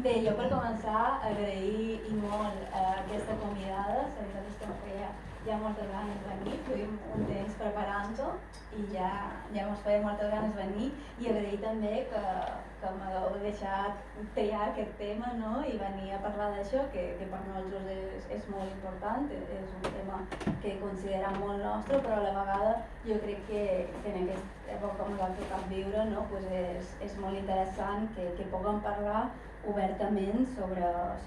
Bé, jo per començar agrair i molt aquesta convidada, la veritat és que em feia ja moltes ganes de venir, duim un temps preparant-ho i ja ens feia moltes ganes de venir i agrair també que m'hagueu deixat triar aquest tema, no? I venir a parlar d'això, que per nosaltres és molt important, és un tema que considerem molt nostre, però a la vegada jo crec que en aquesta època que m'ha tocat viure, no? Pues és molt interessant que puguem parlar obertament sobre la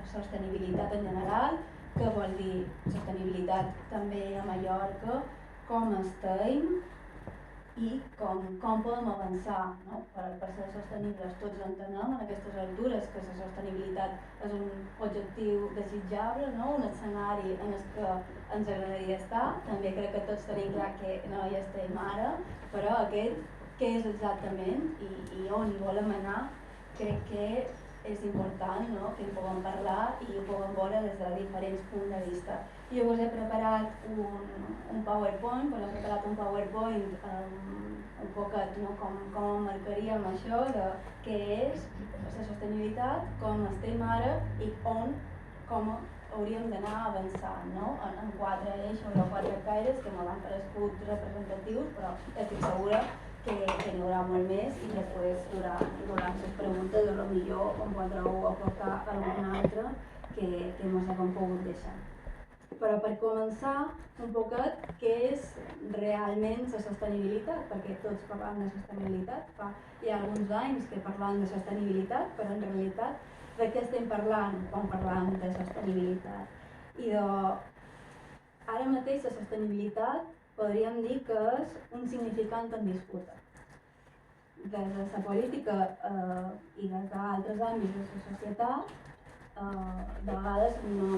sostenibilitat en general, què vol dir sostenibilitat també a Mallorca, com estem i com podem avançar, no? Per ser sostenibles. Tots entenem en aquestes altures que la sostenibilitat és un objectiu desitjable, no? Un escenari en el que ens agradaria estar. També crec que tots tenim clar que no hi estem ara, però aquest què és exactament i on hi volem anar, crec que és important, no? Que en puguem parlar i ho puguem veure des de diferents punts de vista. Jo us he preparat un PowerPoint, un poquet, no? Com marcaríem això de què és la sostenibilitat, com estem ara i com hauríem d'anar avançant, no? En 4 eixos o 4 caires que m'han paregut representatius, però estic segura que n'hi haurà molt més i després durant les preguntes a lo millor em podreu aportar alguna altra que mos haguem pogut deixar. Però per començar un poquet què és realment la sostenibilitat, perquè tots parlem de sostenibilitat, fa ja alguns anys que parlem de sostenibilitat, però en realitat de què estem parlant quan parlem de sostenibilitat? I ara mateix la sostenibilitat podríem dir que és un significant en disputa. Des de la política i des d'altres àmbits de la societat, de vegades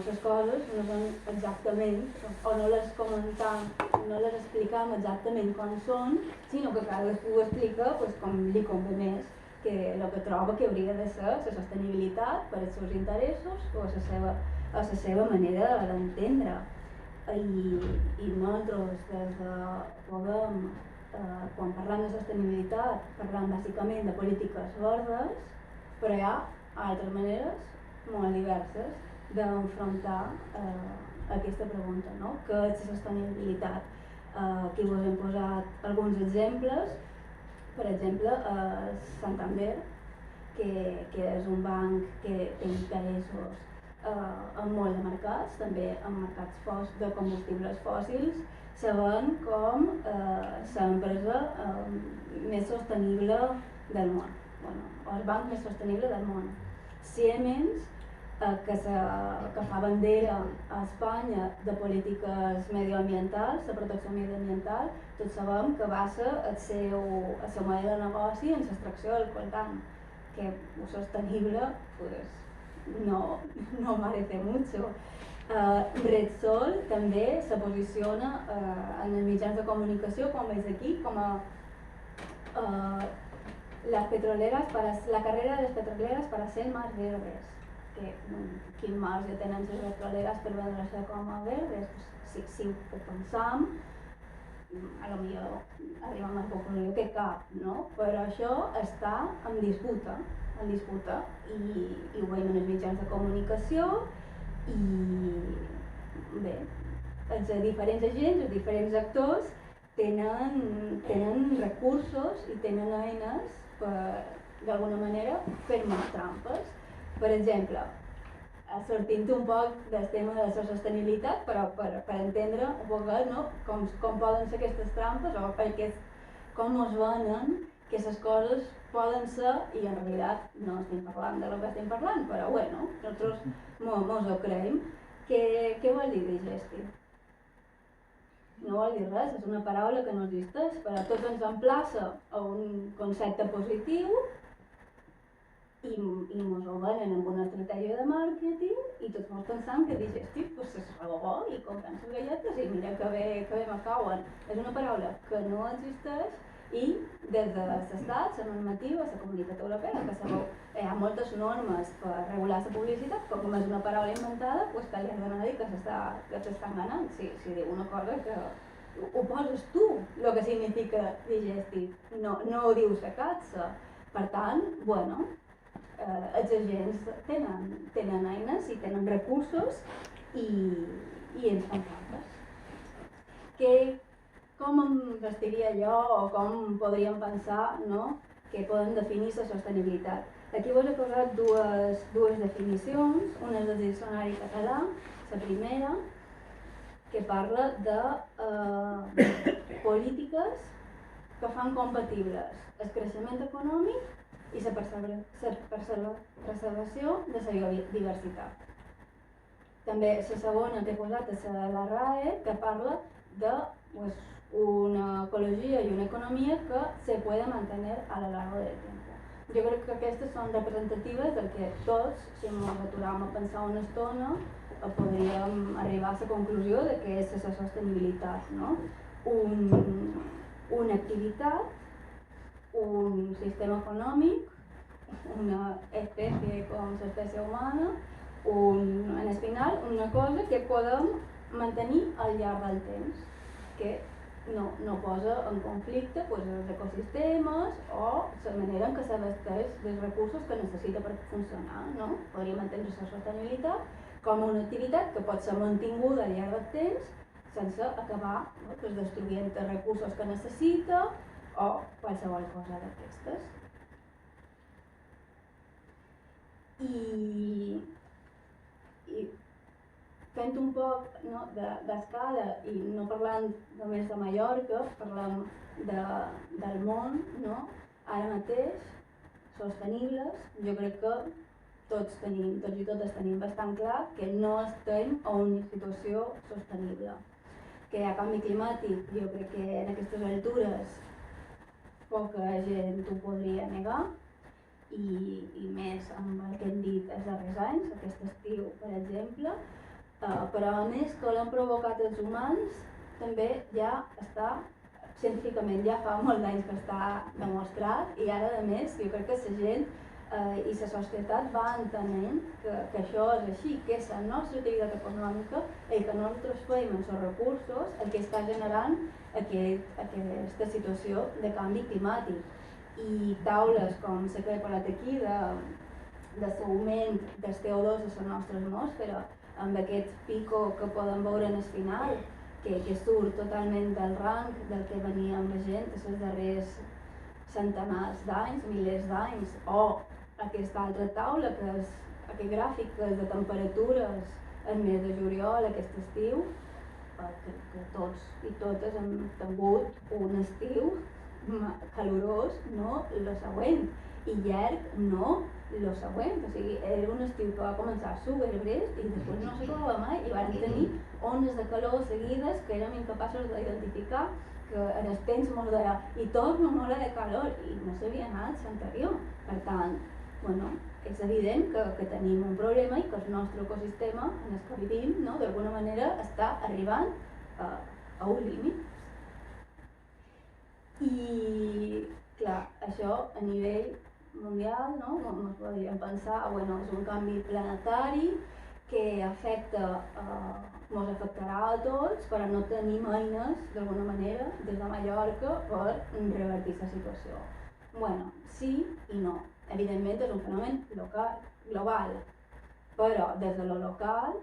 les coses no són exactament, o no les comentam, no les explicam exactament com són, sinó que cadascú ho explica com li convé més, que el que troba que hauria de ser la sostenibilitat per als seus interessos o a la seva manera d'entendre. I nosaltres quan parlem de sostenibilitat parlem bàsicament de polítiques verdes, però hi ha altres maneres molt diverses d'enfrontar aquesta pregunta, no? Què és la sostenibilitat? Aquí us hem posat alguns exemples, per exemple Santander, que és un banc que té interessos en molt de mercats, també en mercats de combustibles fòssils, sabent com l'empresa més sostenible del món, o el banc més sostenible del món. Siemens, que fa bandera a Espanya de polítiques medioambientals, de protecció medioambiental, tots sabem que basa la seva manera de negoci en l'extracció del coltan, que sostenible no parece mucho. Repsol també se posiciona en els mitjans de comunicació, com veig aquí, com a la carrera de las petroleras para ser más verdes. Quin marge tenen les petroleres per vendre-se com a verdes? Si ho pensam, potser arribem a la conclusió que cap, no? Però això està en disputa i ho veiem en els mitjans de comunicació i bé, els diferents agents, els diferents actors tenen recursos i tenen eines per, d'alguna manera, fer més trampes. Per exemple, sortint un poc del tema de la sostenibilitat, però per entendre un poc, no? Com poden ser aquestes trampes o com es venen que les coses poden ser, i en realitat no estem parlant de lo que estem parlant, però bueno, nosaltres mos ho creiem. Què vol dir digestiu? No vol dir res, és una paraula que no existeix, però tots ens emplaça a un concepte positiu i mos ho venen amb una estratègia de màrqueting i tots mos pensam que digestiu és bo i comprem les galletes i mira que bé me cauen. És una paraula que no existeix i des de l'Estat, la normativa, la Comunitat Europea, que sabeu, hi ha moltes normes per regular la publicitat, però com és una paraula inventada, doncs que li has d'anar a dir que s'està enganant. Si diu una cosa que ho poses tu, el que significa digestiu, no ho dius a casa. Per tant, bueno, els agents tenen eines i tenen recursos i ens fan faltes. Com em vestiria jo o com podríem pensar, no?, que poden definir la sostenibilitat. Aquí us he posat dues definicions, una és del diccionari català, la primera, que parla de polítiques que fan compatibles el creixement econòmic i la preservació de la diversitat. També la segona que he posat és la RAE, que parla de una ecologia i una economia que se puede mantener a lo largo del tiempo. Jo crec que aquestes són representatives del que tots, si ens aturàvem a pensar una estona, podríem arribar a la conclusió de que és la sostenibilitat, no? Una activitat, un sistema econòmic, una espècie com l'espècie humana, en el final una cosa que podem mantenir al llarg del temps, que no posa en conflicte els ecosistemes o la manera en què s'abasteix dels recursos que necessita per funcionar, no? Podríem entendre la sostenibilitat com una activitat que pot ser mantinguda al llarg del temps sense acabar destruint els recursos que necessita o qualsevol cosa d'aquestes. I fent un poc d'escala i no parlant només de Mallorca, parlem del món, no? Ara mateix, sostenibles, jo crec que tots i totes tenim bastant clar que no estem a una situació sostenible. Que hi ha canvi climàtic, jo crec que en aquestes altures poca gent ho podria negar, i més amb el que hem dit els darrers anys, aquest estiu, per exemple, però a més que l'han provocat els humans també ja està, científicament ja fa molts anys que està demostrat, i ara a més jo crec que la gent i la societat va entenent que això és així, que és la nostra activitat econòmica, el que nosaltres fem amb els recursos, el que està generant aquesta situació de canvi climàtic. I taules com la que he parlat aquí de l'augment del CO2 a la nostra atmosfera, amb aquest pico que podem veure en el final, que surt totalment del rang del que veníem veient els darrers centenars d'anys, milers d'anys, o aquesta altra taula, que és aquest gràfic que és de temperatures el mes de juliol, aquest estiu, que tots i totes hem tingut un estiu calorós, no el següent, i llarg, no el següent. O sigui, era un estiu que va començar superbresc i després no s'acabava mai, i vam tenir ones de calor seguides que érem incapaços d'identificar, que en el temps ens deia i torna una hora de calor, i no s'havia anat l'anterior. Per tant, és evident que tenim un problema i que el nostre ecosistema en el que vivim, d'alguna manera està arribant a un límit. I, clar, això a nivell mundial, ens podríem pensar, és un canvi planetari que ens afectarà a tots, però no tenim eines, d'alguna manera, des de Mallorca, per revertir la situació. Sí i no. Evidentment és un fenomen local, global, però des de lo local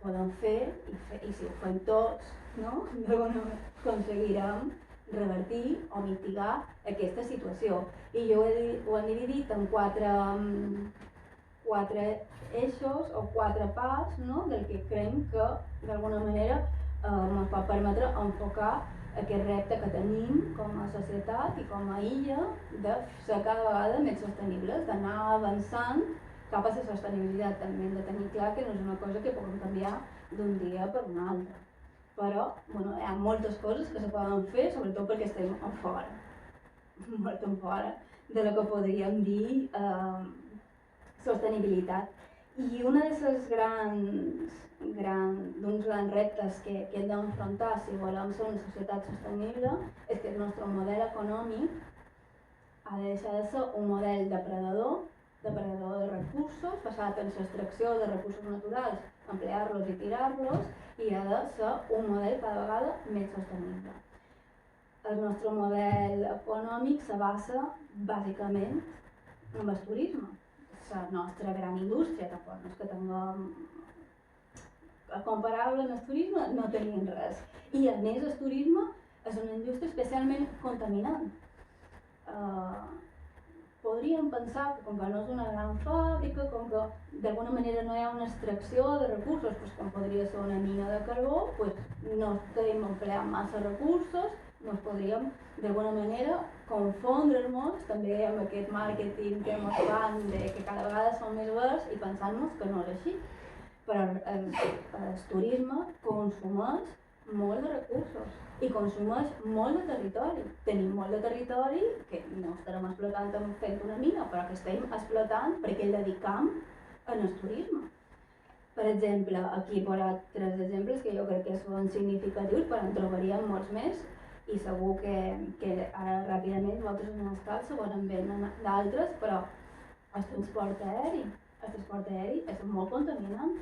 podem fer, i si ho fem tots, aconseguirem revertir o mitigar aquesta situació. I ho hem dividit en quatre eixos o quatre parts, del que creiem que d'alguna manera ens pot permetre enfocar aquest repte que tenim com a societat i com a illa de ser cada vegada més sostenibles, d'anar avançant cap a la sostenibilitat. També hem de tenir clar que no és una cosa que puguem canviar d'un dia per un altre. Però hi ha moltes coses que se poden fer, sobretot perquè estem en fora, molt en fora de la que podríem dir sostenibilitat. I un dels grans reptes que hem d'enfrontar si volem ser una societat sostenible és que el nostre model econòmic ha de deixar de ser un model depredador de recursos, basat en l'extracció de recursos naturals, emplear-los i tirar-los, i ha de ser un model cada vegada més sostenible. El nostre model econòmic se basa bàsicament en el turisme. la nostra gran indústria, tampoc no és que tinguem comparable amb el turisme, no tenim res. I a més el turisme és una indústria especialment contaminant. Podríem pensar que com que no és una gran fàbrica, com que d'alguna manera no hi ha una extracció de recursos, doncs com podria ser una mina de carbó, doncs no estem empleant massa recursos, no podríem d'alguna manera confondre-nos també amb aquest màrqueting que ens fan de que cada vegada som més verds i pensant-nos que no és així. Però el turisme consumeix molt de recursos i consumeix molt de territori. Tenim molt de territori que no estarem explotant fent una mina, però que estem explotant perquè el dedicam en el turisme. Per exemple, aquí he posat 3 exemples que jo crec que són significatius, però en trobaríem molts més i segur que ara ràpidament vosaltres en el cas se poden veure d'altres, però el transport aeri és molt contaminant.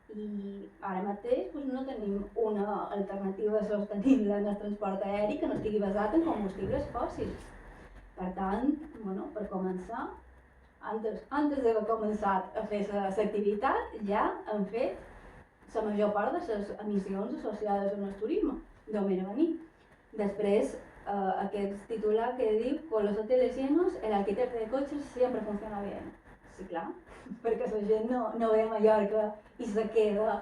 I ara mateix no tenim una alternativa sostenible en el transport aeri que no estigui basat en combustibles fòssils. Per tant, per començar, antes d'haver començat a fer l'activitat, ja hem fet la major part de les emissions associades amb el turisme, d'on venir. Després, aquest titular que diu «Con los hoteles llenos, el alquiler de coches siempre funciona bien». Sí, clar, perquè la gent no ve a Mallorca i se queda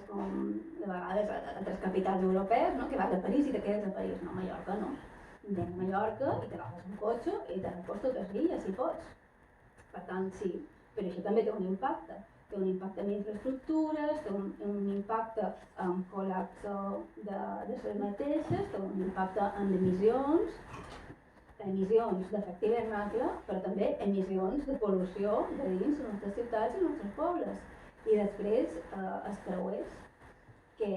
com de vegades a altres capitals europees, que vas a París i te quedes a París. No, a Mallorca no. Ven a Mallorca i te agafes un cotxe i te recorres tots els dies, si pots. Per tant, sí, però això també té un impacte. Té un impacte en infraestructures, té un impacte en col·lapse de les mateixes, té un impacte en emissions d'efecte hivernacle, però també emissions de pol·lució de dins de les nostres ciutats i els nostres pobles. I després els creuers, que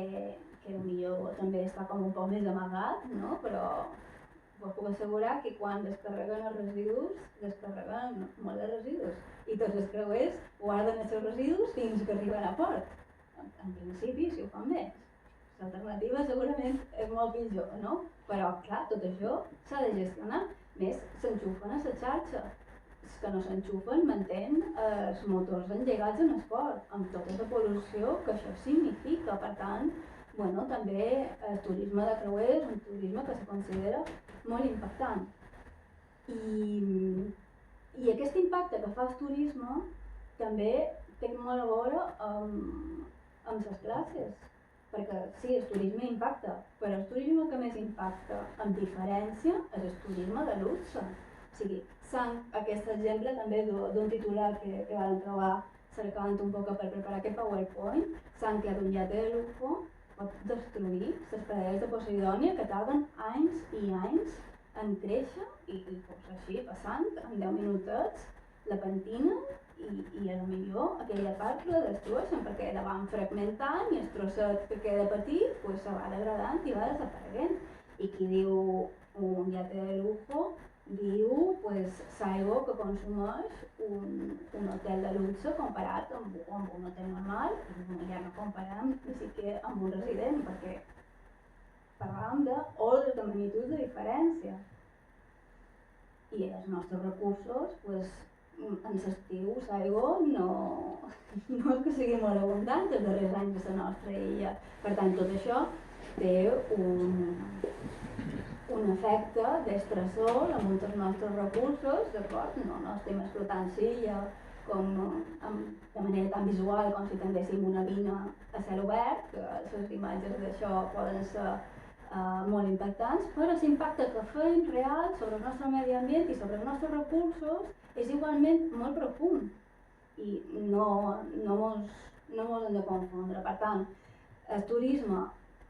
potser també està com un poc més amagat, no? Però us puc assegurar que quan descarreguen els residus, descarreguen molt de residus. I tots els creuers guarden els seus residus fins que arriben a port. En principi, si ho fan bé. L'alternativa segurament és molt pitjor, no? Però, clar, tot això s'ha de gestionar. Més, s'enxufen a la xarxa. Els que no s'enxufen mantenen els motors engegats en el port, amb tota la pol·lució que això significa. Per tant, també el turisme de creuers és un turisme que se considera molt impactant. I aquest impacte que fa el turisme també té molt a veure amb les classes. Perquè sí, el turisme impacta, però el turisme que més impacta, amb diferència, és el turisme de luxe. O sigui, aquest exemple també d'un titular que vam trobar cercant un poc per preparar aquest PowerPoint, s'han creat un iate de lujo, pot destruir les praderes de Posidònia que tarden anys i anys en créixer i així, passant, en 10 minutets, la pentina i potser aquella part la destrueixen perquè la van fragmentant i el trosset que queda petit se va degradant i va desapareguent. I qui diu un iate de lujo diu l'aigua que consumeix un hotel de luxe comparat amb un hotel normal, i ja no comparem ni siquiera amb un resident perquè parlàvem d'ordres de magnitud de diferència. I els nostres recursos, en l'estiu l'aigua no és que sigui molt abundant els darrers anys de la nostra illa. Per tant, tot això té un efecte d'estressor amb els nostres recursos, d'acord? No estem explotant l'illa de manera tan visual com si tinguéssim una mina a cel obert, que les imatges d'això poden ser molt impactants, però l'impacte que fem real sobre el nostre medi ambient i sobre els nostres recursos és igualment molt profund i no mos hem de confondre. Per tant, el turisme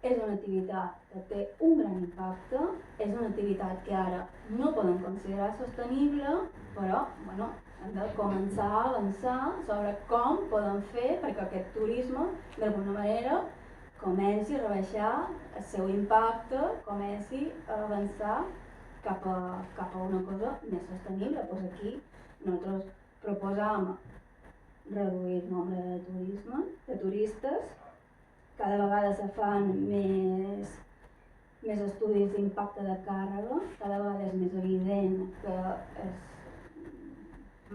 és una activitat que té un gran impacte, és una activitat que ara no podem considerar sostenible, però hem de començar a avançar sobre com podem fer perquè aquest turisme d'alguna manera comenci a rebaixar el seu impacte, comenci a avançar cap a una cosa més sostenible. Aquí nosaltres proposam reduir el nombre de turistes, cada vegada se fan més estudis d'impacte de càrrega, cada vegada és més evident que els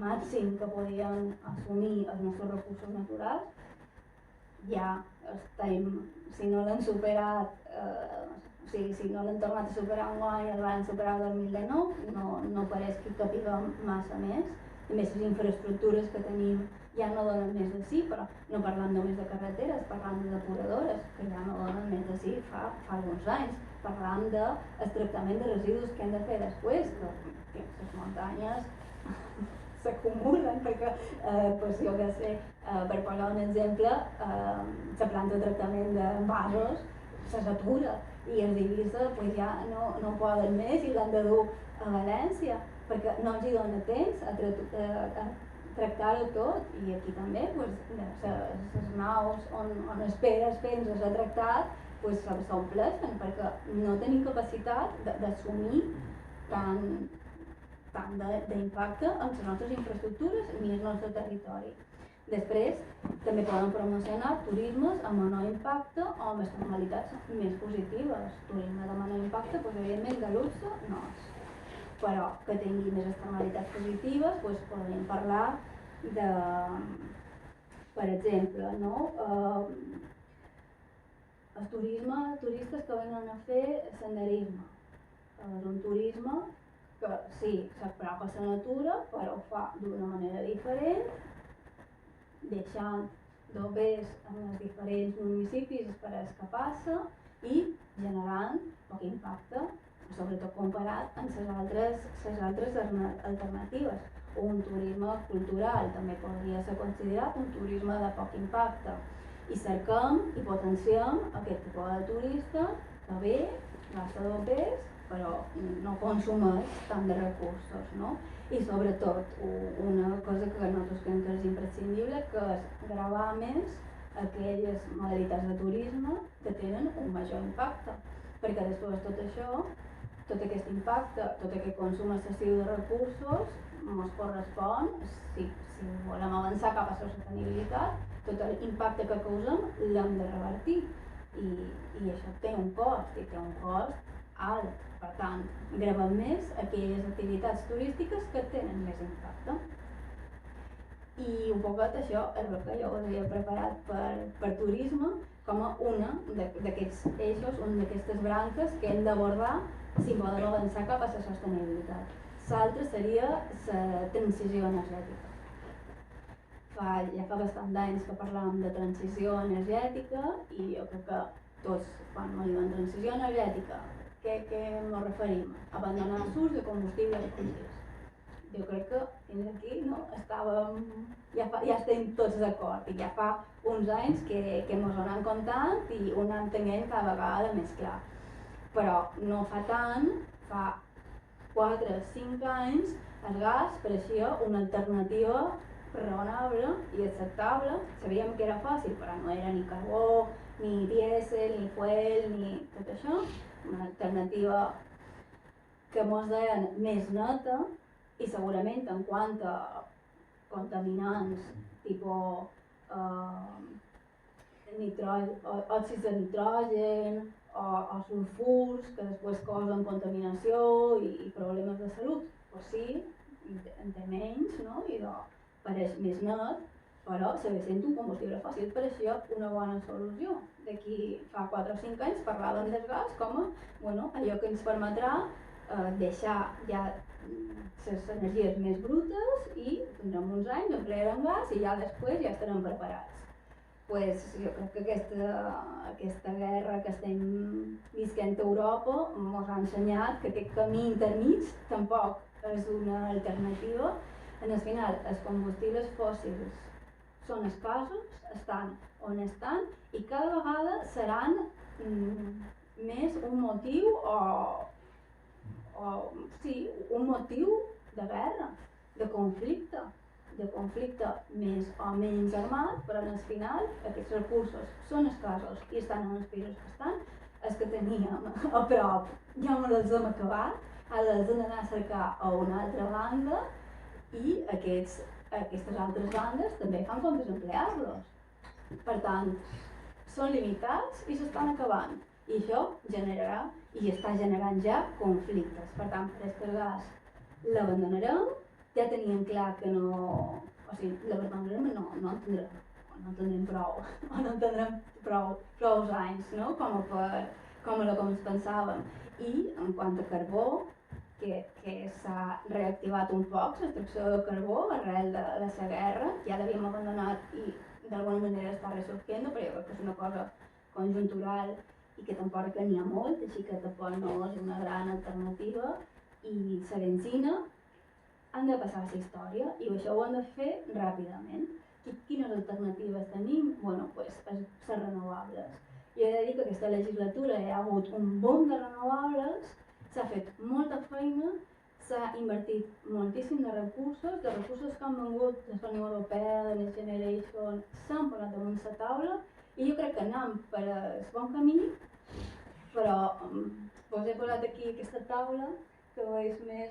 màxim que podíem assumir els nostres recursos naturals, ja estem, si no l'han superat, si no l'han tornat a superar enguany, el van superar el 2019, no pareix que capiguem massa més. A més, les infraestructures que tenim ja no donen més de sí, però no parlant només de carreteres, parlant de depuradores, que ja no donen més de sí fa alguns anys, parlant del tractament de residus que hem de fer després, que les muntanyes s'acumulen perquè, jo què sé, per posar un exemple, la planta de tractament d'envasos se satura i els d'Eivissa ja no poden més i l'han de dur a València perquè no els hi dona temps a tractar-ho tot, i aquí també les naus on esperes fins a tractat s'ompleixen perquè no tenim capacitat d'assumir tant d'impacte en les nostres infraestructures ni el nostre territori. Després, també poden promocionar turismes amb menor impacte o amb externalitats més positives. Turisme de menor impacte, evidentment de luxe no és. Però que tingui més externalitats positives, podríem parlar de, per exemple, el turistes que venen a fer senderisme. És un turisme que sí, s'apropa a la natura, però ho fa d'una manera diferent, deixant d'obers en els diferents municipis per a que passa i generant poc impacte, sobretot comparat amb les altres alternatives. Un turisme cultural també podria ser considerat un turisme de poc impacte. I cerquem i potenciem aquest tipus de turista que ve, gasta d'obers, però no consumeix tant de recursos, no? I sobretot, una cosa que nosaltres creiem que és imprescindible, que és gravar més aquelles modalitats de turisme que tenen un major impacte, perquè després tot això, tot aquest impacte, tot aquest consum excessiu de recursos, ens correspon, si volem avançar cap a la sostenibilitat, tot l'impacte que causem l'hem de revertir. I això té un cost, i té un cost alt. Per tant, gravem més aquelles activitats turístiques que tenen més impacte. I un poquet això és el que jo us havia preparat per turisme com a una d'aquests eixos, una d'aquestes branques que hem d'abordar si volem avançar cap a la sostenibilitat. L'altre seria la transició energètica. Ja fa bastant d'anys que parlàvem de transició energètica i jo crec que tots, quan me diuen transició energètica, què ens referim? Abandonar l'ús de combustibles fòssils. Jo crec que fins aquí ja estem tots d'acord i ja fa uns anys que ens ho anem contant i ho anem tenint cada vegada més clar. Però no fa tant, fa 4 o 5 anys, el gas pareixia una alternativa raonable i acceptable. Sabíem que era fàcil, però no era ni carbó, ni dièsel, ni fuel, ni tot això. Una alternativa que ens deien més neta i segurament en quant a contaminants tipus òxids de nitrogen o sulfurs que després causen contaminació i problemes de salut, doncs sí, en té menys, no? I pareix més net, però segueix sent un combustible fòssil, pareixia una bona solució. D'aquí fa 4 o 5 anys parlàvem del gas com a allò que ens permetrà deixar ja les energies més brutes i tindrem uns anys, emplearem gas i ja després ja estarem preparats. Jo crec que aquesta guerra que estem visquent a Europa ens ha ensenyat que aquest camí intermig tampoc és una alternativa. En el final, els combustibles fòssils són escassos, estan on estan i cada vegada seran més un motiu un motiu de guerra, de conflicte més o menys armat, però al final aquests recursos són escassos i estan en els països que estan, els que teníem a prop ja no els hem acabat, ara els hem d'anar a cercar a una altra banda i aquestes altres bandes també fan com desemplear-los. Per tant, són limitats i s'estan acabant i això generarà i està generant ja conflictes. Per tant, pareix que el gas l'abandonarem ja teníem clar que no... O sigui, la verdad no entendrem prou, o no entendrem prou anys, no? Com ens pensàvem. I en quant a carbó, que s'ha reactivat un poc l'extracció de carbó arrel de la guerra, ja l'havíem abandonat i d'alguna manera està ressortint, però jo crec que és una cosa conjuntural i que tampoc n'hi ha molt, així que tampoc no és una gran alternativa, i la benzina han de passar a la història i això ho han de fer ràpidament. I quines alternatives tenim? Bueno, pues, les renovables. Jo he de dir que aquesta legislatura hi ha hagut un boom de renovables, s'ha fet molta feina, s'ha invertit moltíssim de recursos que han vengut de la Unió Europea, de Next Generation, s'han posat damunt la taula i jo crec que anem per el bon camí, però us he posat aquí aquesta taula que és més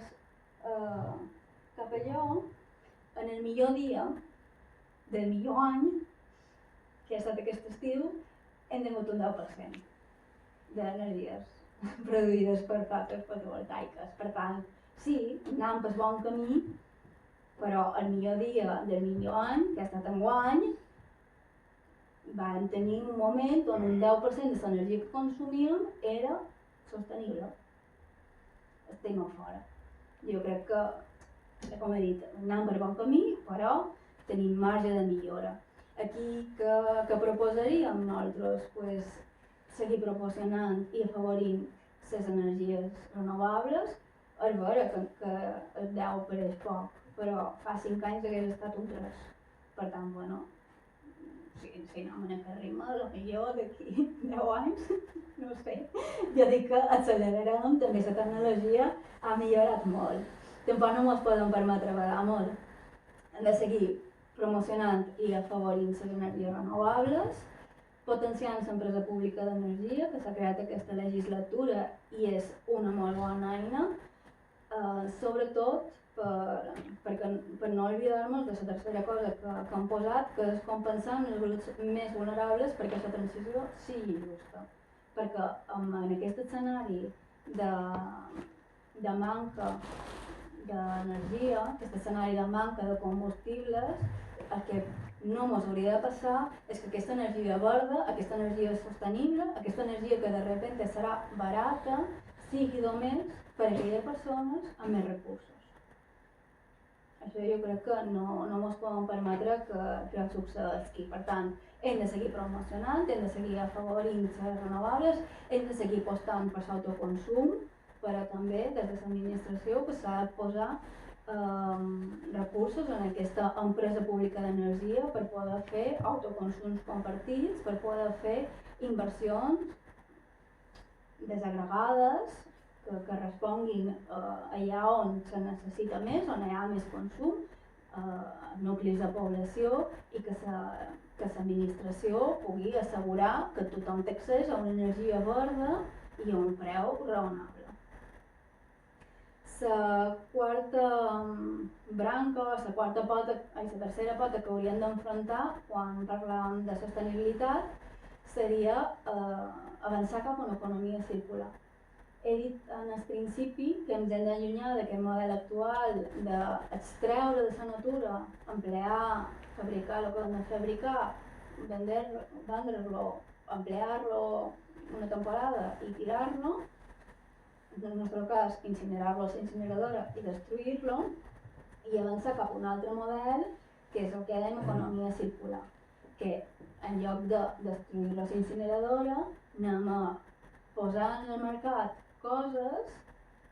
cap allò, en el millor dia del millor any, que ha estat aquest estiu, hem tingut un 10% d'energies produïdes per plaques fotovoltaiques. Per tant, sí, anem pel bon camí, però el millor dia del millor any, que ha estat enguany, vam tenir un moment on un 10% de l'energia que consumíem era sostenible. Estem a fora. Jo crec que, com he dit, anem per bon camí, però tenim marge de millora. Aquí que proposaríem nosaltres? Pues, seguir proporcionant i afavorint les energies renovables. És vera que el 10 pareix poc, però fa 5 anys hagués estat un 3. Per tant, bueno, si no me n'acarrim, potser d'aquí 10 anys, no sé. Jo dic que accelerarem, també la tecnologia ha millorat molt. Tampoc no ens podem permetre badar molt. Hem de seguir promocionant i afavorint les energies renovables, potenciant l'empresa pública d'energia, que s'ha creat aquesta legislatura i és una molt bona eina, sobretot per no oblidar-nos de la tercera cosa que hem posat, que és compensar els grups més vulnerables perquè la transició sigui justa. Perquè en aquest escenari de manca d'energia, aquest escenari de manca de combustibles, el que no ens hauria de passar és que aquesta energia verda, aquesta energia sostenible, aquesta energia que de sobte serà barata, sigui només per a aquelles persones amb més recursos. Això jo crec que no ens podem permetre que succeeixi. Per tant, hem de seguir promocionant, hem de seguir afavorint les renovables, hem de seguir apostant per l'autoconsum, però també des de l'administració s'ha de posar recursos en aquesta empresa pública d'energia per poder fer autoconsums compartits, per poder fer inversions desagregades que responguin allà on se necessita més, on hi ha més consum, nuclis de població, i que l'administració pugui assegurar que tothom té accés a una energia verda i a un preu raonable. La quarta branca, la tercera pota que hauríem d'enfrontar quan parlem de sostenibilitat seria avançar cap a una economia circular. He dit en el principi que ens hem d'allunyar d'aquest model actual d'extreure de la natura, emplear, fabricar el que hem de fabricar, vendre-lo, emplear-lo una temporada i tirar-lo, en el nostre cas incinerar-lo a la incineradora i destruir-lo, i avançar cap a un altre model que és el que dèiem economia circular, que en lloc de destruir-lo a la incineradora anem a posar en el mercat coses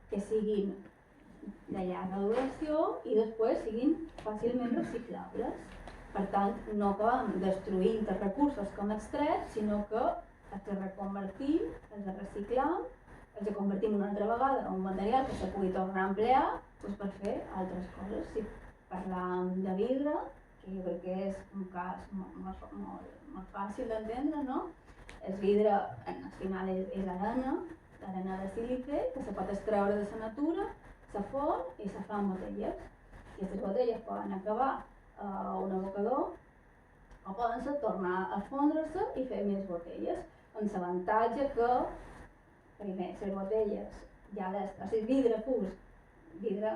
que siguin de llarga duració i després siguin fàcilment reciclables. Per tant, no acabem destruint els recursos com extrets, sinó que els reconvertim, els reciclam, els convertim una altra vegada en un material que se pugui tornar a emplear per fer altres coses. Si parlem de vidre, que jo crec que és un cas molt fàcil d'entendre, no? El vidre, al final, és l'arena de sílice, que se pot extreure de la natura, se fon i se fan botelles. I aquestes botelles poden acabar a un abocador o poden tornar a fondre-se i fer més botelles, amb l'avantatge que primer, les botelles, vidre pur, vidre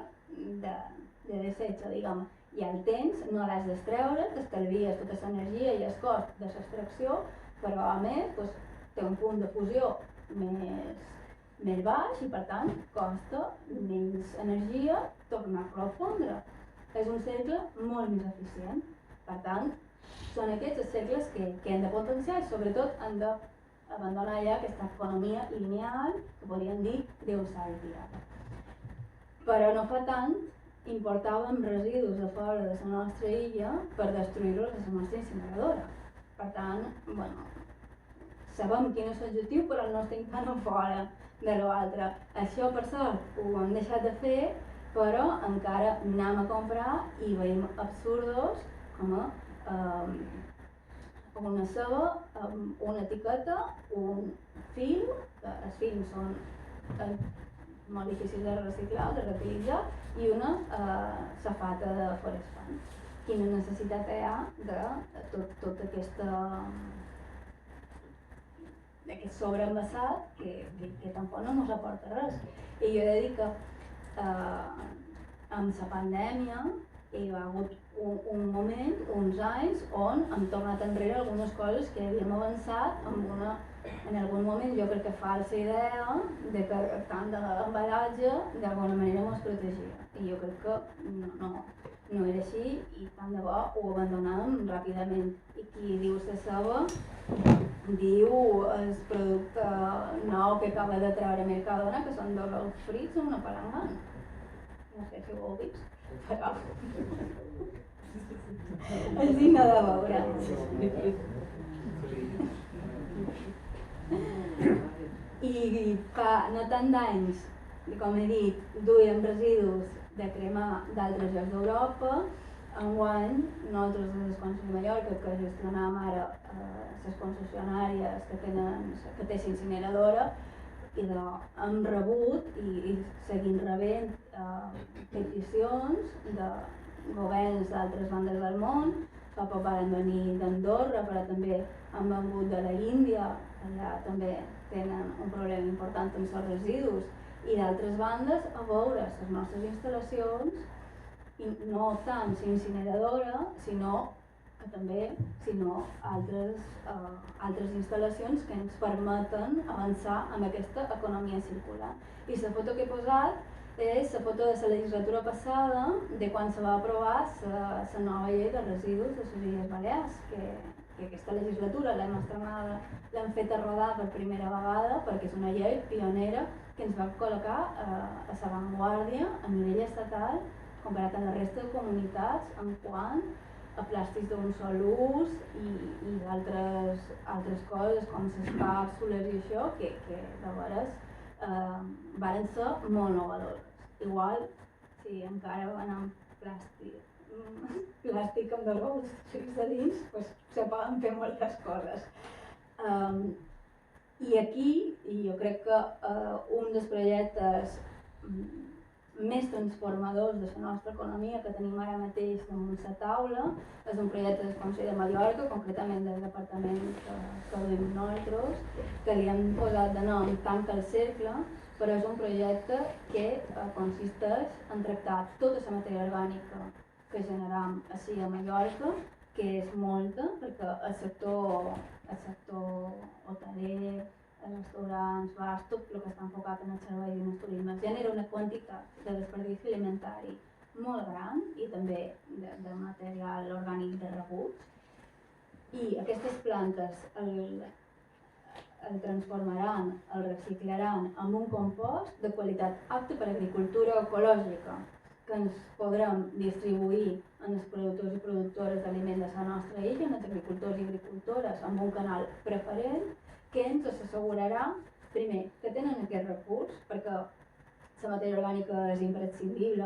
de desecho, diguem. I el temps no l'has d'extreure, t'estalvies tota l'energia i el cost de l'extracció, però a més doncs, té un punt de fusió més baix i per tant costa menys energia tornar-lo a fondre. És un cercle molt més eficient. Per tant, són aquests els cercles que hem de potenciar i sobretot hem d'abandonar ja aquesta economia lineal que podríem dir d'usar i tirar. Però no fa tant importàvem residus de fora de la nostra illa per destruir-los a la nostra incineradora. Per tant, bueno, sabem quin és l'objectiu però no estem tan a fora de l'altre. Això per sort ho hem deixat de fer, però encara anem a comprar i veiem absurdos com una ceba, una etiqueta, un film, els films són molt difícils de reciclar, de reutilitzar, i una safata de Forest. Quina necessitat hi ha de tot aquest sobreenvasat que tampoc no ens aporta res. I jo he de dir que amb la pandèmia hi ha hagut un moment, uns anys, on hem tornat enrere algunes coses que havíem avançat en algun moment jo crec que falsa idea de que tant d'embalatge d'alguna manera ens protegia. I jo crec que no era així i tant de bo ho abandonàvem ràpidament. I qui diu la ceba diu el producte nou que acaba de treure Mercadona, que són 2 ous frits amb una palangana. No sé si ho heu vist, però és digne de veure. I fa no tant d'anys, com he dit, duíem residus de cremar d'altres llocs d'Europa. Enguany, nosaltres des del Consell de Mallorca, que gestionàvem ara les concessionàries que té l'incineradora, hem rebut i seguim rebent peticions de governs d'altres bandes del món. Fa poc van venir d'Andorra, però també han vengut de l'Índia, allà també tenen un problema important amb els residus, i d'altres bandes a veure les nostres instal·lacions, i no tant l'incineradora, sinó altres instal·lacions que ens permeten avançar en aquesta economia circular. I la foto que he posat és la foto de la legislatura passada, de quan se va aprovar la nova llei de residus de les Illes Balears, que aquesta legislatura l'hem fet rodar per primera vegada perquè és una llei pionera que ens va col·locar a l'avantguàrdia a nivell estatal comparat amb la resta de comunitats en quant a plàstics d'un sol ús i altres coses com les càpsules i això que de veres varen ser molt innovadores. Igual, si encara van amb plàstic amb 2 ous frits de dins, doncs se poden fer moltes coses. I aquí, jo crec que un dels projectes més transformadors de la nostra economia que tenim ara mateix damunt la taula és un projecte del Consell de Mallorca, concretament del departament que duim nosaltres, que li hem posat de nom Tanca el Cercle, però és un projecte que consisteix en tractar tota la matèria orgànica que generam així a Mallorca, que és molta, perquè el sector hoteler, els restaurants, bars, tot el que està enfocat en els serveis i en el turisme genera una quantitat de desperdici alimentari molt gran i també de material orgànic de rebuig. I aquestes plantes el transformaran, el reciclaran en un compost de qualitat apte per a agricultura ecològica, que ens podrem distribuir en els productors i productores d'aliment de la nostra illa, en els agricultors i agricultores, amb un canal preferent que ens assegurarà, primer, que tenen aquest recurs, perquè la matèria orgànica és imprescindible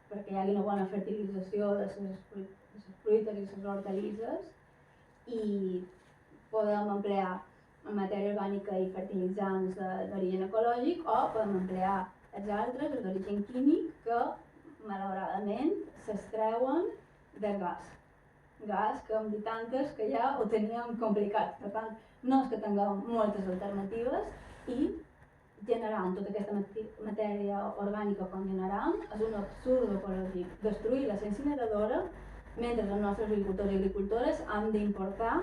perquè hi hagi una bona fertilització de les fruites i les hortalisses, i podem emplear matèria orgànica i fertilitzants d'origen ecològic, o podem emplear els altres, els d'origen químic, que malauradament s'extreuen del gas que amb tanques que ja ho teníem complicat. Per tant, no és que tinguem moltes alternatives i generant tota aquesta matèria orgànica com generam, és un absurd ecològic. Destruir la incineradora mentre els nostres agricultors i agricultores han d'importar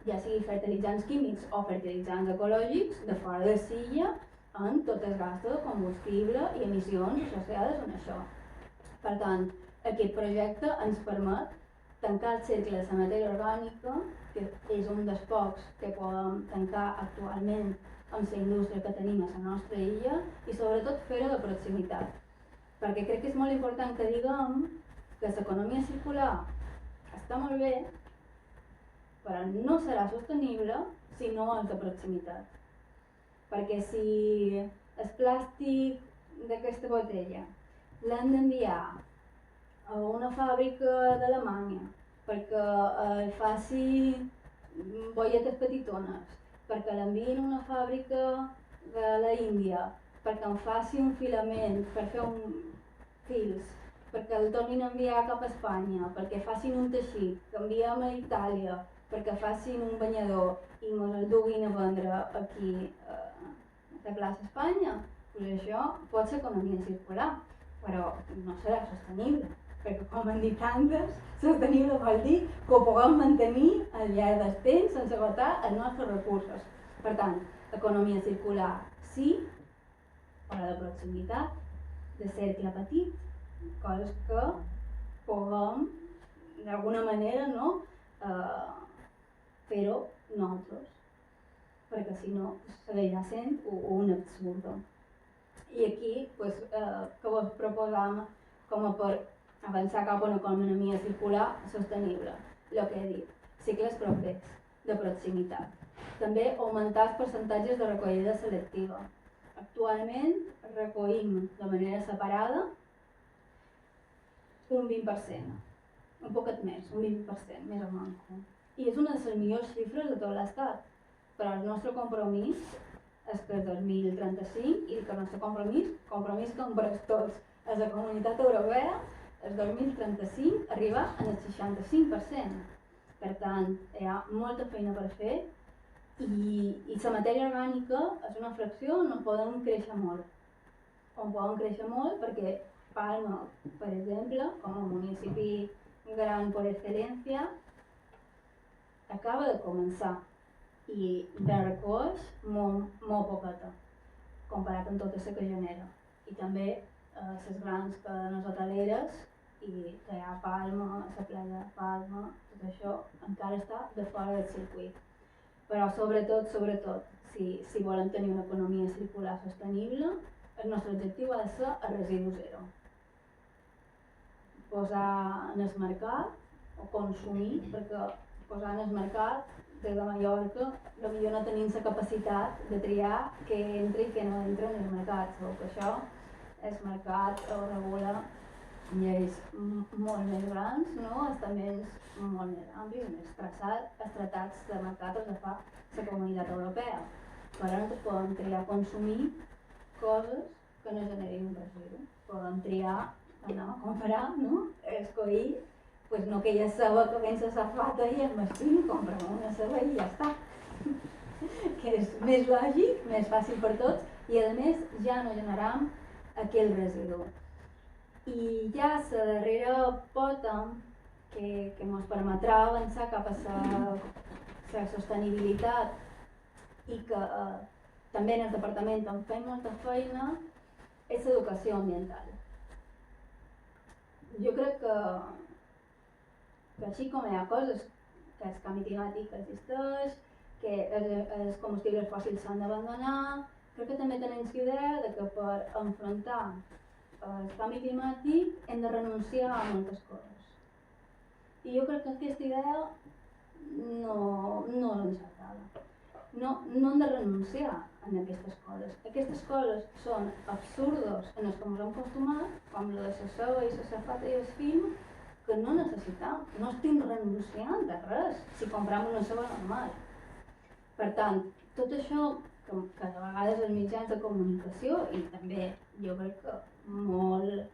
ja sigui fertilitzants químics o fertilitzants ecològics de fora de Silla en tot el gasto de combustible i emissions associades amb això. Per tant, aquest projecte ens permet tancar el cercle de la matèria orgànica, que és un dels pocs que podem tancar actualment amb la indústria que tenim a la nostra illa, i sobretot fer-ho de proximitat. Perquè crec que és molt important que diguem que l'economia circular està molt bé, però no serà sostenible si no és de proximitat. Perquè si el plàstic d'aquesta botella l'han d'enviar a una fàbrica d'Alemanya perquè faci bolletes petitones, perquè l'enviïn a una fàbrica de l'Índia, perquè en faci un filament, per fer fils, perquè el tornin a enviar cap a Espanya, perquè facin un teixit, que enviem a Itàlia, perquè facin un banyador i ens el duguin a vendre aquí a la plaça Espanya, doncs això pot ser economia circular, però no serà sostenible, perquè com han dit antes, sostenible vol dir que ho puguem mantenir al llarg del temps sense agotar els nostres recursos. Per tant, economia circular sí, però de proximitat, de cercle petit, coses que puguem d'alguna manera fer-ho nosaltres, perquè si no seguirà sent un absurd. I aquí que vos proposam com a per avançar cap a una economia circular sostenible, el que he dit, cicles propers, de proximitat. També augmentar els percentatges de recollida selectiva. Actualment recollim de manera separada un 20%, un poquet més, un 20%, més o menys. I és una de les millors xifres de tot l'estat, però el nostre compromís és que el 2035, i que el nostre compromís que emprès tots a la Comunitat Europea, el 2035 arriba al 65%. Per tant, hi ha molta feina per fer i la matèria orgànica és una fracció on podem créixer molt. On podem créixer molt perquè Palma, per exemple, com a municipi gran per excel·lència, acaba de començar i recoix molt poqueta, comparat amb tota la que genera. I també les grans cadenes hoteleres i que hi ha Palma, la platja de Palma, tot això encara està de fora del circuit. Però sobretot, si volem tenir una economia circular sostenible, el nostre objectiu ha de ser el residu zero. Posar en el mercat, o consumir, perquè posar en el mercat, des de Mallorca, potser no tenim la capacitat de triar què entra i què no entra en el mercat, sabeu que això el mercat ho regula lleis molt més grans, estaments molt més amplis, més traçats, els tractats de mercat els fa la Comunitat Europea. Però nosaltres podem triar consumir coses que no generin un residu. Podem triar anar a comprar, escollir, no aquella ceba que vens a safata i el mastí, comprem una ceba i ja està. Que és més lògic, més fàcil per tots i a més ja no generam aquell residu. I ja la darrera pota que ens permetrà avançar cap a la sostenibilitat i que també en el departament en fem molta feina és l'educació ambiental. Jo crec que així com hi ha coses, que el canvi climàtic existeix, que els combustibles fòssils s'han d'abandonar, crec que també tenim idea de que per enfrontar el canvi climàtic hem de renunciar a moltes coses. I jo crec que aquesta idea no és encertada. No hem de renunciar a aquestes coses. Aquestes coses són absurdos en els que ens hem acostumat, com la de la ceba i la safata i el film, que no necessitam. No estem renunciant a res si comprem una ceba normal. Per tant, tot això que de vegades els mitjans de comunicació i també jo crec que molt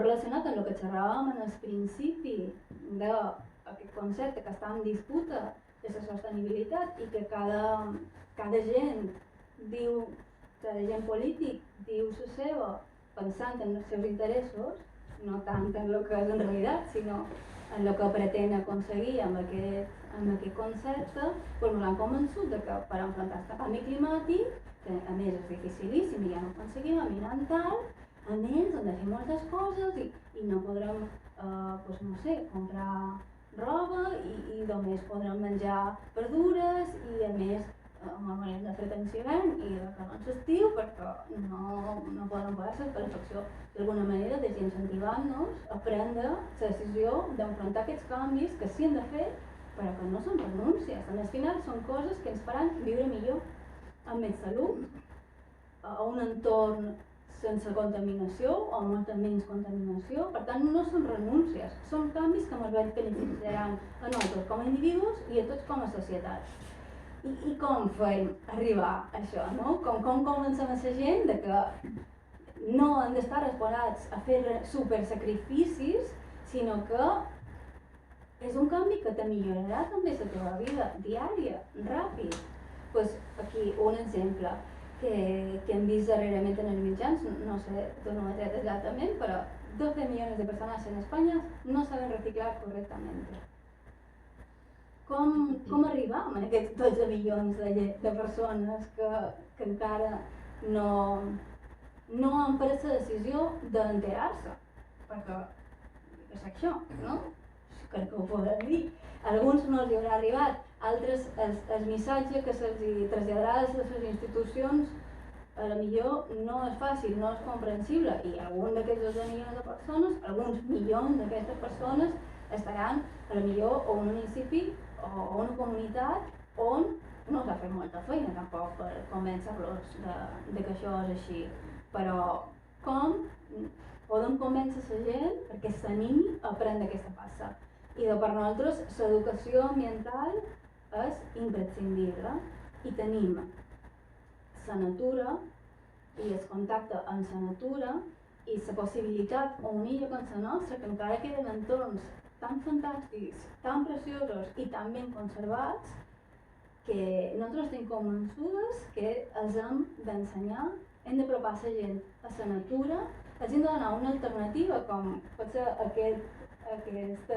relacionat amb el que xerràvem en el principi d'aquest concepte que està en disputa de la sostenibilitat i que cada cada gent polític diu la seva pensant en els seus interessos, no tant en el que és en realitat, sinó en el que pretén aconseguir amb aquest concepte, doncs ens han convençut de que per enfrontar el canvi climàtic, que a més és dificilíssim i ja no ho aconseguim, a minant tal, a més hem de fer moltes coses i no podrem, no sé, comprar roba i només podrem menjar verdures i a més haurem de fer temps d'hivern i de calor l'estiu perquè no podem pagar la calefacció. D'alguna manera desincentivant-nos a prendre la decisió d'enfrontar aquests canvis que sí hem de fer però que no són renúncies. Al final són coses que ens faran viure millor, amb més salut, a un entorn sense contaminació o molta menys contaminació. Per tant, no són renúncies, són canvis que ens beneficiaran a nosaltres com a individus i a tots com a societat. I com fem arribar a això, no? Com convencem a la gent de que no han d'estar disposats a fer supersacrificis, sinó que és un canvi que te millorarà també la teva vida diària, ràpid. Pues aquí un exemple que hem vist darrerament en els mitjans, no sé d'on ho he tret exactament, però 12 millones de personas en España no saben reciclar correctamente. Com arribam a aquests 12 milions de persones que encara no han pres la decisió d'enterar-se? Perquè és això, no? Crec que ho podràs dir. A alguns no els haurà arribat, altres el missatge que se'ls traslladarà a les institucions a la millor no és fàcil, no és comprensible i algun d'aquests 12 milions de persones, alguns milions d'aquestes persones estaran a la millor o un municipi o una comunitat on no s'ha fet molta feina tampoc per convèncer-los de que això és així, però com podem convèncer la gent perquè s'animi a prendre aquesta passa. I per nosaltres l'educació ambiental és imprescindible i tenim la natura i el contacte amb la natura i la possibilitat o una illa com la nostra, que encara queden entorns tan fantàstics, tan preciosos i tan ben conservats, que nosaltres estem convençudes que els hem d'ensenyar, hem d'apropar la gent a la natura, els hem de donar una alternativa com pot ser aquest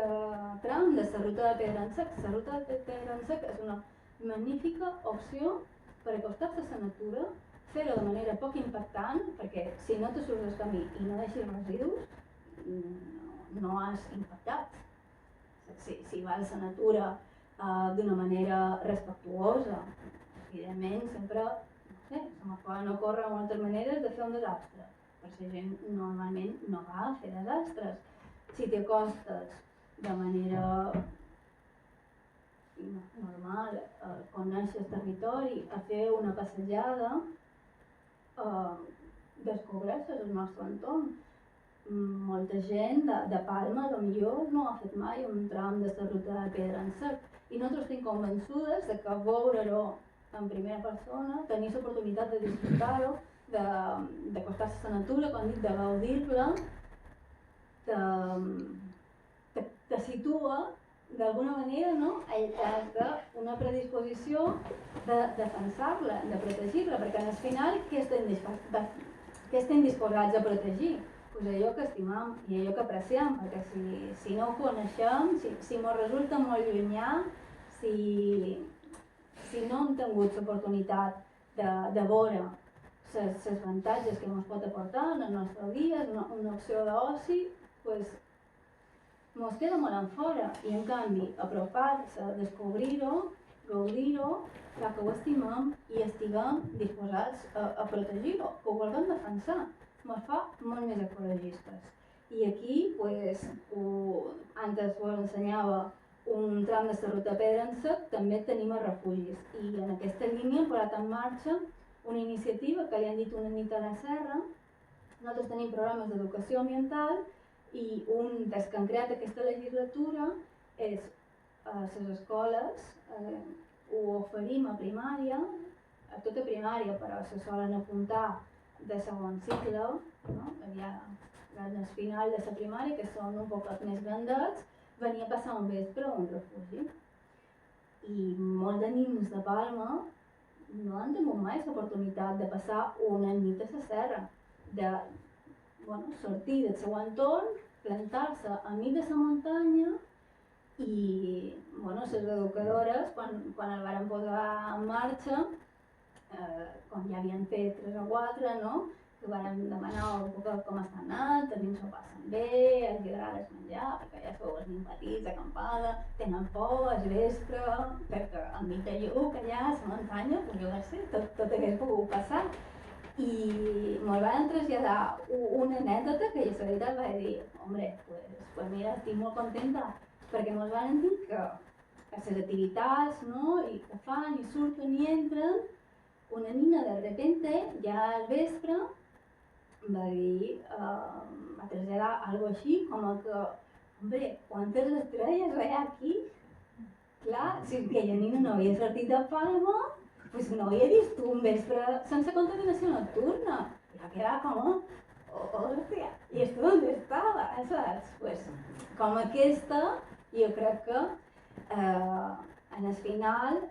tram de la ruta de Pedransec. La ruta de Pedransec és una magnífica opció per acostar-se a la natura, fer-ho de manera poc impactant, perquè si no te surts del camí i no deixes residus, no has impactat. Si vas a la natura d'una manera respectuosa, evidentment sempre, no sé, se me poden ocórrer moltes maneres de fer un desastre, perquè la gent normalment no va a fer desastres. Si t'acostes de manera normal, conèixer el territori, a fer una passejada, descobreixes el nostre entorn. Molta gent de Palma potser no ha fet mai un tram de la ruta de Pedransec i nosaltres estem convençudes de que veure-ho en primera persona, tenir l'oportunitat de disfrutar-ho, d'acostar-se a la natura, com dic, de gaudir-la, te situa d'alguna manera, no? Una predisposició de defensar-la, de protegir-la, perquè al final què estem disposats a protegir? Pues allò que estimam i allò que apreciem, perquè si no ho coneixem, si ens resulta molt llunyà, si no hem tingut l'oportunitat de veure els avantatges que ens pot aportar en el nostre dia, una opció d'oci, doncs ens queda molt en fora i en canvi apropar-se, descobrir-ho, gaudir-ho, fa que ho estimem i estiguem disposats a protegir-ho, que ho vulguem defensar, ens fa molt més ecologistes. I aquí, antes us ensenyava un tram de la ruta Pedransec, també tenim els refugis i en aquesta línia hem posat en marxa una iniciativa que li han dit una nit a la serra. Nosaltres tenim programes d'educació ambiental i un dels que han creat aquesta legislatura és a les escoles, ho oferim a primària, a tota primària, però se solen apuntar de segon cicle, no? Ja al final de la primària, que són un poc més grandets, venia a passar un vespre a un refugi. I molts de nens de Palma no han tingut mai l'oportunitat de passar una nit a la serra, de sortir del seu entorn, plantar-se a mig de la muntanya i les educadores, quan el varen posar en marxa, quan ja havien fet 3 o 4, no? Que varen demanar com estan anant, els nens s'ho passen bé, els agrada menjar, perquè ja sou els nens petits, acampada, tenen por, al vespre, perquè enmig de lluc allà a la muntanya, jo què sé, tot hagués pogut passar. I me'l van traslladar una anècdota que jo la veritat vaig dir, hombre, pues mira, estic molt contenta, perquè me'ls van dir que a les activitats, no?, i que fan, i surten i entren, una nina de repente, ja al vespre, va dir, va traslladar algo així, com que, hombre, quantes estrelles hi ha aquí? Clar, si aquella nina no havia sortit de Palma, pues no havia vist un vespre sense contaminació nocturna. I va quedar com, hòstia, i esto on estava, saps? Pues, com aquesta, jo crec que en el final,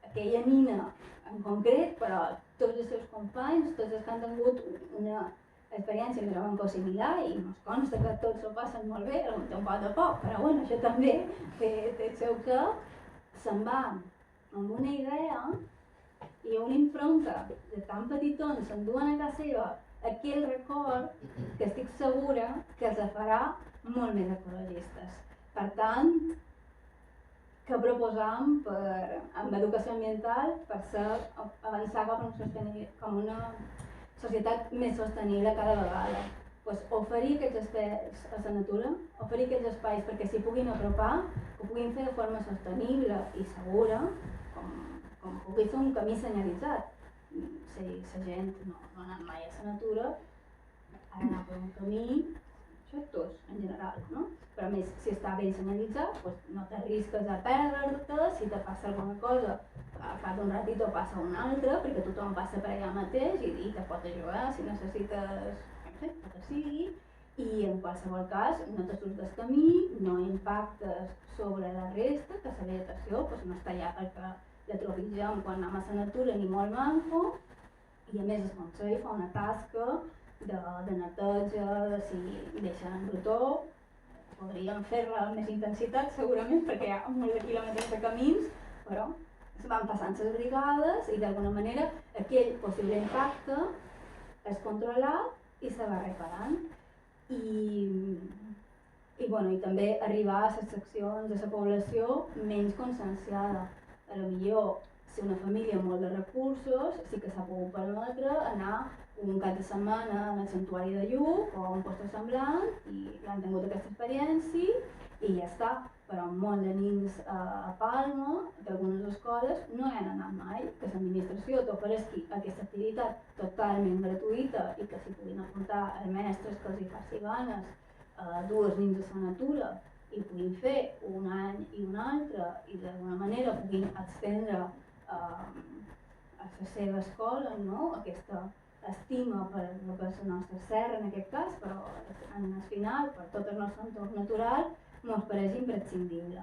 aquella nina en concret, però tots els seus companys, tots els que han tingut una experiència més o menys similar, i ens consta que tots s'ho passen molt bé, algun té un poc de por, però bueno, això també té el seu que se'n va amb una idea i una impronta de tan petitons s'enduen a casa seva aquell record que estic segura que els farà molt més ecologistes. Per tant, que proposam amb educació ambiental per avançar com una societat més sostenible cada vegada. Oferir aquests espais a la natura, oferir aquests espais perquè s'hi puguin apropar, que ho puguin fer de forma sostenible i segura, com pugui ser un camí senyalitzat. Si la gent no ha anat mai a la natura, ha d'anar per un camí, això tots en general, no? Però a més, si està ben senyalitzat, no t'arrisques a perdre-te, si te passa alguna cosa, al cap d'un ratito passa una altra, perquè tothom passa per allà mateix i te pot ajudar si necessites, el que sigui, i en qualsevol cas no te surts del camí, no impactes sobre la resta, que la vegetació no està allà perquè la trepitgem quan anem a la natura ni molt manco, i a més el Consell fa una tasca de neteja, de si deixen en brutó. Podríem fer-la amb més intensitat segurament perquè hi ha molts de quilòmetres de camins, però es van passant les brigades i d'alguna manera aquell possible impacte és controlat i se va reparant. I també arribar a les seccions de la població menys conscienciada. Potser si una família amb molt de recursos sí que s'ha pogut permetre anar un cap de setmana al Santuari de Lluc o a un lloc semblant i han tingut aquesta experiència i ja està. Però molt de nens a Palma, d'algunes escoles, no hi han anat mai. Que l'administració t'ofereixi aquesta activitat totalment gratuïta i que s'hi puguin apuntar els mestres que els hi faci ganes dues nits a la natura i puguin fer un any i un altre i d'alguna manera puguin estendre a la seva escola, no? Aquesta estima per el que és la nostra serra en aquest cas, però al final, per tot el nostre entorn natural, ens pareix imprescindible.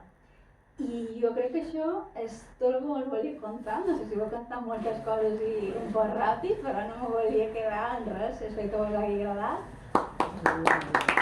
I jo crec que això és tot el que us volia contar. No sé si vau cantar moltes coses i un poc ràpid, però no me volia quedar en res. Espero que us hagi agradat.